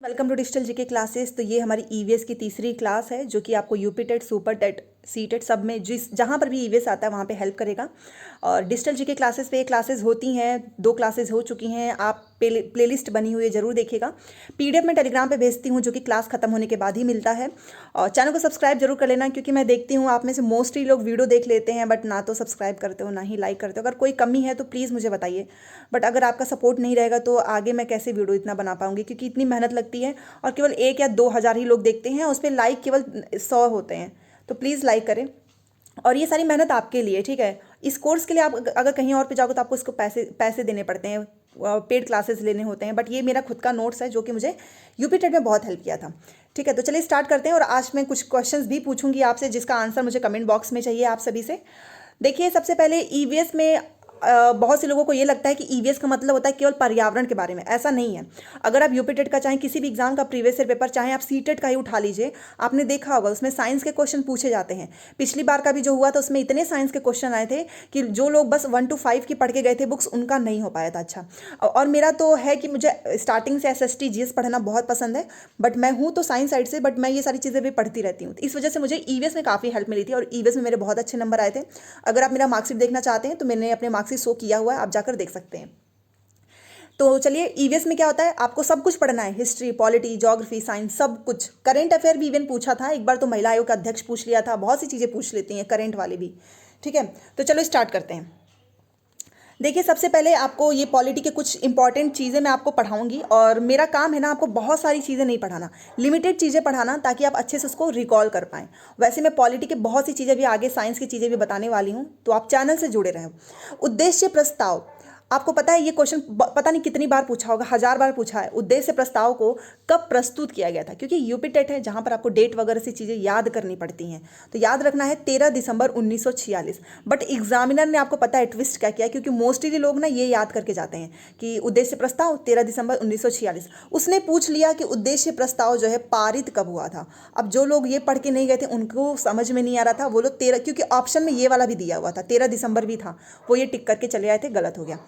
Welcome to digital GK classes. तो ये हमारी ईवीएस की तीसरी क्लास है जो कि आपको UP TET, super TET, C TET सब में जहाँ पर भी ईवीएस आता है वहाँ पे हेल्प करेगा। और डिजिटल जीके क्लासेस पे क्लासेस होती हैं, 2 क्लासेस हो चुकी हैं। आप प्लेलिस्ट बनी हुई है, ज़रूर देखिएगा। पीडीएफ में टेलीग्राम पे भेजती हूँ जो कि क्लास खत्म होने के बाद ही मिलता है। और चैनल को सब्सक्राइब जरूर कर लेना, क्योंकि मैं देखती हूँ आप में से मोस्टली लोग वीडियो देख लेते हैं बट ना तो सब्सक्राइब करते हो ना ही लाइक करते हो। अगर कोई कमी है तो प्लीज़ मुझे बताइए, बट अगर आपका सपोर्ट नहीं रहेगा तो आगे मैं कैसे वीडियो इतना बना पाऊंगी, क्योंकि इतनी मेहनत लगती है और केवल 1 या 2 हज़ार ही लोग देखते हैं, उस पर लाइक केवल 100 होते हैं। तो प्लीज़ लाइक करें। और ये सारी मेहनत आपके लिए, ठीक है। इस कोर्स के लिए आप अगर कहीं और पे जाओगे तो आपको इसको पैसे देने पड़ते हैं, पेड क्लासेस लेने होते हैं, बट ये मेरा खुद का नोट्स है जो कि मुझे यूपी टेट में बहुत हेल्प किया था। ठीक है, तो चलिए स्टार्ट करते हैं। और आज मैं कुछ क्वेश्चंस भी पूछूंगी आपसे जिसका आंसर मुझे कमेंट बॉक्स में चाहिए आप सभी से। देखिए, सबसे पहले ईवीएस में बहुत से लोगों को ये लगता है कि ईवीएस का मतलब होता है केवल पर्यावरण के बारे में। ऐसा नहीं है। अगर आप यूपी टेट का चाहे किसी भी एग्जाम का प्रीवियस ईयर पेपर, चाहे आप सीटेट का ही उठा लीजिए, आपने देखा होगा उसमें साइंस के क्वेश्चन पूछे जाते हैं। पिछली बार का भी जो हुआ था उसमें इतने साइंस के क्वेश्चन आए थे कि जो लोग बस 1 to 5 की पढ़ के गए थे बुक्स, उनका नहीं हो पाया था। अच्छा, और मेरा तो है कि मुझे स्टार्टिंग से एसएसटी जीएस पढ़ना बहुत पसंद है, बट मैं हूँ तो साइंस साइड से, बट मैं ये सारी चीज़ें भी पढ़ती रहती हूँ। इस वजह से मुझे ईवीएस में काफ़ी हेल्प मिली थी और ईवीएस में मेरे बहुत अच्छे नंबर आए थे। अगर आप मेरा मार्कशीट देखना चाहते हैं तो मैंने अपने मार्कशीट शो किया हुआ है, आप जाकर देख सकते हैं। तो चलिए, ईवीएस में क्या होता है, आपको सब कुछ पढ़ना है। हिस्ट्री, पॉलिटी, ज्योग्राफी, साइंस, सब कुछ। करंट अफेयर भी इवन पूछा था एक बार, तो महिला आयोग का अध्यक्ष पूछ लिया था। बहुत सी चीज़ें पूछ लेती हैं करंट वाले भी। ठीक है, तो चलो स्टार्ट करते हैं। देखिए, सबसे पहले आपको ये पॉलिटी के कुछ इंपॉर्टेंट चीज़ें मैं आपको पढ़ाऊंगी, और मेरा काम है ना आपको बहुत सारी चीज़ें नहीं पढ़ाना, लिमिटेड चीज़ें पढ़ाना, ताकि आप अच्छे से उसको रिकॉल कर पाएँ। वैसे मैं पॉलिटी के बहुत सी चीज़ें भी आगे, साइंस की चीज़ें भी बताने वाली हूँ, तो आप चैनल से जुड़े रहें। उद्देश्य प्रस्ताव, आपको पता है ये क्वेश्चन पता नहीं कितनी बार पूछा होगा, 1000 बार पूछा है। उद्देश्य प्रस्ताव को कब प्रस्तुत किया गया था, क्योंकि यूपी टेट है जहां पर आपको डेट वगैरह से चीज़ें याद करनी पड़ती हैं, तो याद रखना है 13 दिसंबर 1946। बट एग्जामिनर ने आपको पता है ट्विस्ट क्या किया, क्योंकि मोस्टली लोग ना ये याद करके जाते हैं कि उद्देश्य प्रस्ताव 13 दिसंबर 1946। उसने पूछ लिया कि उद्देश्य प्रस्ताव जो है पारित कब हुआ था। अब जो लोग ये पढ़ के नहीं गए थे उनको समझ में नहीं आ रहा था, वो लोग 13, क्योंकि ऑप्शन में ये वाला भी दिया हुआ था, 13 दिसंबर भी था, वो ये टिक करके चले आए थे, गलत हो गया।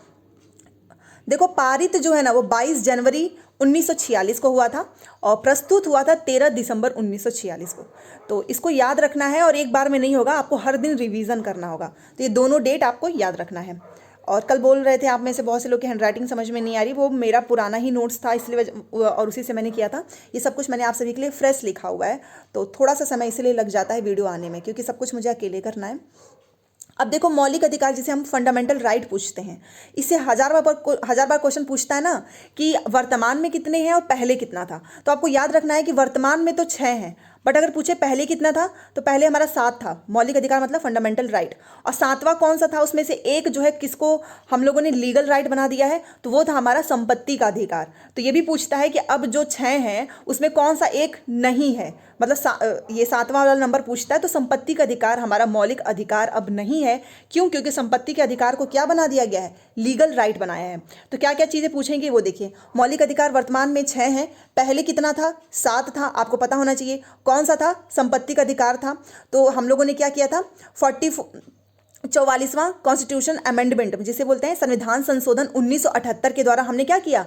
देखो, पारित जो है ना वो 22 जनवरी 1946 को हुआ था और प्रस्तुत हुआ था 13 दिसंबर 1946 को। तो इसको याद रखना है, और एक बार में नहीं होगा, आपको हर दिन रिवीजन करना होगा। तो ये दोनों डेट आपको याद रखना है। और कल बोल रहे थे आप में से बहुत से लोग की हैंडराइटिंग समझ में नहीं आ रही, वो मेरा पुराना ही नोट्स था इसलिए और उसी से मैंने किया था। ये सब कुछ मैंने आप सभी के लिए फ्रेश लिखा हुआ है, तो थोड़ा सा समय इसलिए लग जाता है वीडियो आने में, क्योंकि सब कुछ मुझे अकेले करना है। अब देखो, मौलिक अधिकार जिसे हम फंडामेंटल राइट पूछते हैं, इससे 1000 बार क्वेश्चन पूछता है ना कि वर्तमान में कितने हैं और पहले कितना था। तो आपको याद रखना है कि वर्तमान में तो 6 हैं, बट अगर पूछे पहले कितना था तो पहले हमारा 7 था। मौलिक अधिकार मतलब फंडामेंटल राइट। और 7वां कौन सा था, उसमें से एक जो है किसको हम लोगों ने लीगल राइट बना दिया है, तो वो था हमारा संपत्ति का अधिकार। तो ये भी पूछता है कि अब जो 6 हैं उसमें कौन सा एक नहीं है, मतलब ये 7वां वाला नंबर पूछता है। तो संपत्ति का अधिकार हमारा मौलिक अधिकार अब नहीं है। क्यों? क्योंकि संपत्ति के अधिकार को क्या बना दिया गया है, लीगल राइट बनाया है। तो क्या क्या चीज़ें पूछेंगे वो देखिए। मौलिक अधिकार वर्तमान में 6 हैं, पहले कितना था, 7 था, आपको पता होना चाहिए। कौन सा था, संपत्ति का अधिकार था। तो हम लोगों ने क्या किया था, 44वां कॉन्स्टिट्यूशन अमेंडमेंट जिसे बोलते हैं संविधान संशोधन 1978 के द्वारा हमने क्या किया,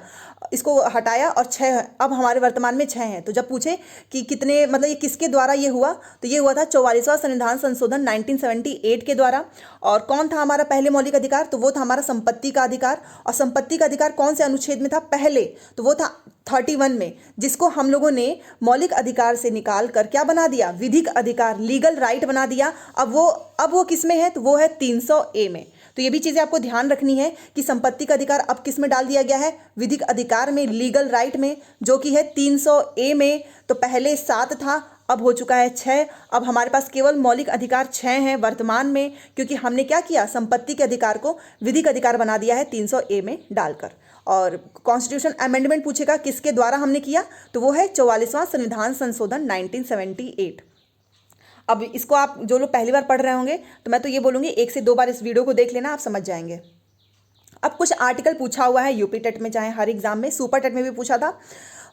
इसको हटाया, और 6 अब हमारे वर्तमान में 6 हैं। तो जब पूछे कि कितने, मतलब ये किसके द्वारा ये हुआ, तो ये हुआ था 44वां संविधान संशोधन 1978 के द्वारा। और कौन था हमारा पहले मौलिक अधिकार, तो वो था हमारा संपत्ति का अधिकार। और संपत्ति का अधिकार कौन से अनुच्छेद में था पहले, तो वो था 31 में, जिसको हम लोगों ने मौलिक अधिकार से निकाल कर क्या बना दिया, विधिक अधिकार, लीगल राइट बना दिया। अब वो किस में है, तो वो है 300A में। तो ये भी चीज़ें आपको ध्यान रखनी है कि संपत्ति का अधिकार अब किस में डाल दिया गया है, विधिक अधिकार में, लीगल राइट में, जो कि है 300A में। तो पहले 7 था, अब हो चुका है 6। अब हमारे पास केवल मौलिक अधिकार 6 हैं वर्तमान में, क्योंकि हमने क्या किया, संपत्ति के अधिकार को विधिक अधिकार बना दिया है 300A में डालकर। और कॉन्स्टिट्यूशन अमेंडमेंट पूछेगा किसके द्वारा हमने किया, तो वो है 44वां संविधान संशोधन 1978। अब इसको आप जो लोग पहली बार पढ़ रहे होंगे तो मैं तो ये बोलूँगी 1 से 2 बार इस वीडियो को देख लेना, आप समझ जाएंगे। अब कुछ आर्टिकल पूछा हुआ है यूपी टेट में, चाहे हर एग्जाम में, सुपर टेट में भी पूछा था,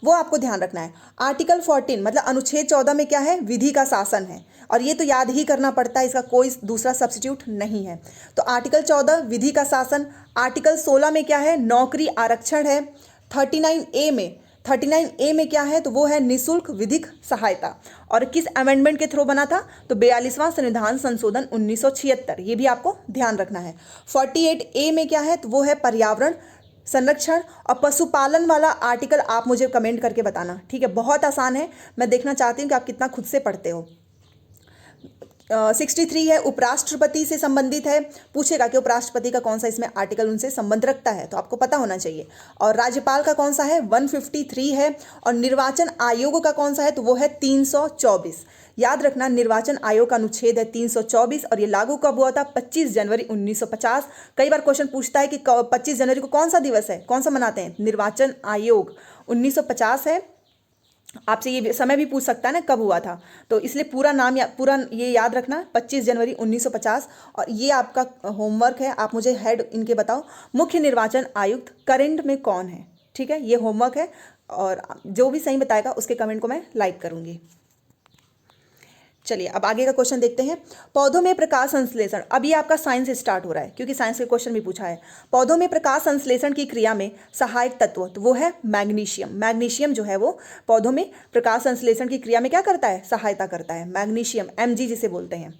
वो आपको ध्यान रखना है। आर्टिकल 14 मतलब अनुच्छेद 14 में क्या है, विधि का शासन है, और ये तो याद ही करना पड़ता है, इसका कोई दूसरा सब्स्टिट्यूट नहीं है। तो आर्टिकल 14 विधि का शासन। आर्टिकल 16 में क्या है, नौकरी आरक्षण है। 39A में 39A में क्या है, तो वो है निःशुल्क विधिक सहायता। और किस अमेंडमेंट के थ्रू बना था, तो 42वां संविधान संशोधन 1976, ये भी आपको ध्यान रखना है। 48A में क्या है, तो वो है पर्यावरण संरक्षण। और पशुपालन वाला आर्टिकल आप मुझे कमेंट करके बताना, ठीक है, बहुत आसान है, मैं देखना चाहती हूँ कि आप कितना खुद से पढ़ते हो। 63 है उपराष्ट्रपति से संबंधित है, पूछेगा कि उपराष्ट्रपति का कौन सा इसमें आर्टिकल उनसे संबंध रखता है, तो आपको पता होना चाहिए। और राज्यपाल का कौन सा है, 153 है। और निर्वाचन आयोग का कौन सा है, तो वो है 324। याद रखना, निर्वाचन आयोग का अनुच्छेद है 324 और ये लागू कब हुआ था, 25 जनवरी 1950। कई बार क्वेश्चन पूछता है कि 25 जनवरी को कौन सा दिवस है, कौन सा मनाते हैं, निर्वाचन आयोग 1950 है। आपसे ये समय भी पूछ सकता है ना कब हुआ था, तो इसलिए पूरा नाम पूरा ये याद रखना, 25 जनवरी 1950। और ये आपका होमवर्क है, आप मुझे हेड इनके बताओ, मुख्य निर्वाचन आयुक्त करंट में कौन है, ठीक है, ये होमवर्क है। और जो भी सही बताएगा उसके कमेंट को मैं लाइक करूँगी। चलिए अब आगे का क्वेश्चन देखते हैं। पौधों में प्रकाश संश्लेषण, अब ये आपका साइंस स्टार्ट हो रहा है क्योंकि साइंस के क्वेश्चन भी पूछा है। पौधों में प्रकाश संश्लेषण की क्रिया में सहायक तत्व, तो वो है मैग्नीशियम। मैग्नीशियम जो है वो पौधों में प्रकाश संश्लेषण की क्रिया में क्या करता है, सहायता करता है, मैग्नीशियम, Mg जिसे बोलते हैं।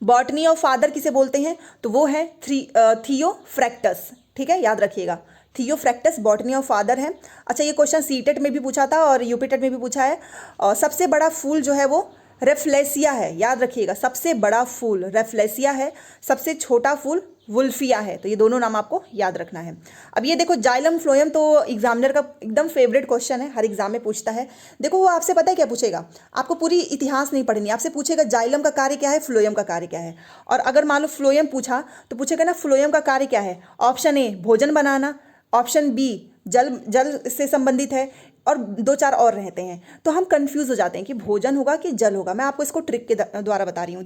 बॉटनी ऑफ फादर किसे बोलते हैं, तो वो है थियोफ्रैक्टस, ठीक है, याद रखिएगा, थियोफ्रैक्टस बॉटनी ऑफ फादर है। अच्छा, ये क्वेश्चन सीटेट में भी पूछा था और यूपीटेट में भी पूछा है। और सबसे बड़ा फूल जो है वो रेफ्लेसिया है, याद रखिएगा, सबसे बड़ा फूल रेफ्लेसिया है, सबसे छोटा फूल वुल्फिया है, तो ये दोनों नाम आपको याद रखना है। अब ये देखो जाइलम फ्लोएम, तो एग्जामिनर का एकदम फेवरेट क्वेश्चन है, हर एग्जाम में पूछता है। देखो वो आपसे पता है क्या पूछेगा, आपको पूरी इतिहास नहीं पढ़नी, आपसे पूछेगा जाइलम का कार्य क्या है, फ्लोएम का कार्य क्या है। और अगर मान लो फ्लोएम पूछा तो पूछेगा ना फ्लोएम का कार्य क्या है, ऑप्शन ए भोजन बनाना, ऑप्शन बी जल से संबंधित है, और 2-4 और रहते हैं, तो हम कंफ्यूज हो जाते हैं कि भोजन होगा कि जल होगा। मैं आपको इसको ट्रिक के द्वारा बता रही हूँ।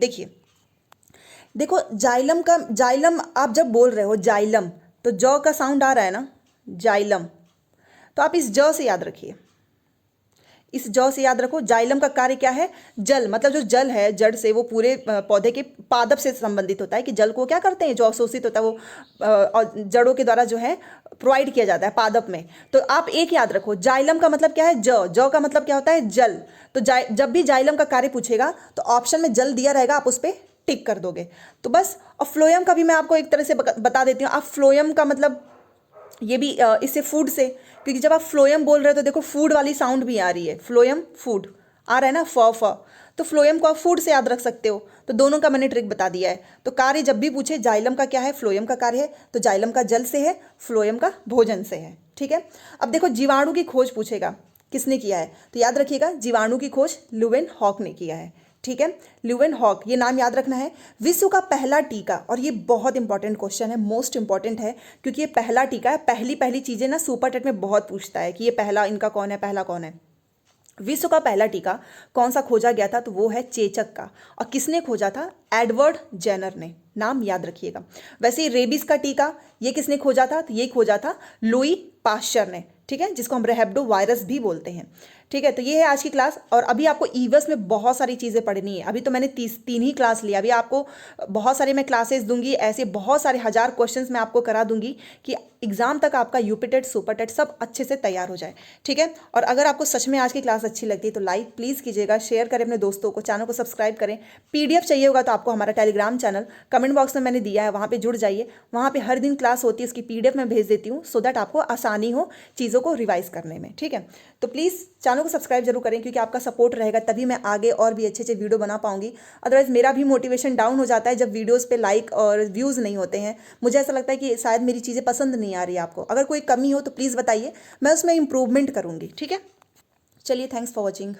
देखो जाइलम आप जब बोल रहे हो जाइलम, तो ज का साउंड आ रहा है ना, जाइलम, तो आप इस ज से याद रखिए, इस ज से याद रखो। जाइलम का कार्य क्या है, जल, मतलब जो जल है जड़ से, वो पूरे पौधे के पादप से संबंधित होता है कि जल को क्या करते हैं, जो अवशोषित होता है वो जड़ों के द्वारा जो है प्रोवाइड किया जाता है पादप में। तो आप एक याद रखो, जाइलम का मतलब क्या है, ज का मतलब क्या होता है, जल। तो जब भी जाइलम का कार्य पूछेगा तो ऑप्शन में जल दिया रहेगा, आप उस पर टिक कर दोगे, तो बस। और फ्लोएम का भी मैं आपको एक तरह से बता देती हूँ। आप फ्लोएम का मतलब ये भी इससे फूड से, क्योंकि जब आप फ्लोएम बोल रहे हो तो देखो फूड वाली साउंड भी आ रही है, फ्लोएम फूड आ रहा है ना, फ, तो फ्लोएम को आप फूड से याद रख सकते हो। तो दोनों का मैंने ट्रिक बता दिया है। तो कार्य जब भी पूछे जाइलम का क्या है, फ्लोएम का कार्य है, तो जाइलम का जल से है, फ्लोएम का भोजन से है, ठीक है। अब देखो जीवाणु की खोज पूछेगा, किसने किया है, तो याद रखिएगा जीवाणु की खोज ल्यूवेनहॉक ने किया है, ठीक है, ल्यूवेनहॉक, ये नाम याद रखना है। विश्व का पहला टीका, और ये बहुत इंपॉर्टेंट क्वेश्चन है, मोस्ट इंपॉर्टेंट है, क्योंकि ये पहला टीका है। पहली चीजें ना सुपर टेट में बहुत पूछता है कि ये पहला इनका कौन है, पहला कौन है। विश्व का पहला टीका कौन सा खोजा गया था, तो वो है चेचक का। और किसने खोजा था, एडवर्ड जेनर ने, नाम याद रखिएगा। वैसे ही रेबीज का टीका ये किसने खोजा था, तो ये खोजा था लुई पाश्चर ने, ठीक है, जिसको हम रेहेब्डो वायरस भी बोलते हैं, ठीक है। तो ये है आज की क्लास। और अभी आपको ईवीएस में बहुत सारी चीज़ें पढ़नी है। अभी तो मैंने 3 ही क्लास लिया, अभी आपको बहुत सारे मैं क्लासेस दूंगी, ऐसे बहुत सारे 1000 क्वेश्चंस मैं आपको करा दूंगी कि एग्जाम तक आपका यूपीटेट सुपरटेट सब अच्छे से तैयार हो जाए, ठीक है। और अगर आपको सच में आज की क्लास अच्छी लगती है तो लाइक प्लीज़ कीजिएगा, शेयर करें अपने दोस्तों को, चैनल को सब्सक्राइब करें। PDF चाहिए होगा तो आपको हमारा टेलीग्राम चैनल कमेंट बॉक्स में मैंने दिया है, वहाँ पर जुड़ जाइए। वहाँ पर हर दिन क्लास होती है, उसकी PDF मैं भेज देती हूँ, सो दैट आपको आसानी हो चीज़ों को रिवाइज करने में, ठीक है। तो प्लीज़ चैनल को सब्सक्राइब जरूर करें, क्योंकि आपका सपोर्ट रहेगा तभी मैं आगे और भी अच्छे वीडियो बना पाऊंगी। अदरवाइज मेरा भी मोटिवेशन डाउन हो जाता है जब वीडियोस पे लाइक और व्यूज़ नहीं होते हैं। मुझे ऐसा लगता है कि शायद मेरी चीज़ें पसंद नहीं आ रही है आपको। अगर कोई कमी हो तो प्लीज़ बताइए, मैं उसमें इंप्रूवमेंट करूँगी, ठीक है। चलिए, थैंक्स फॉर वॉचिंग।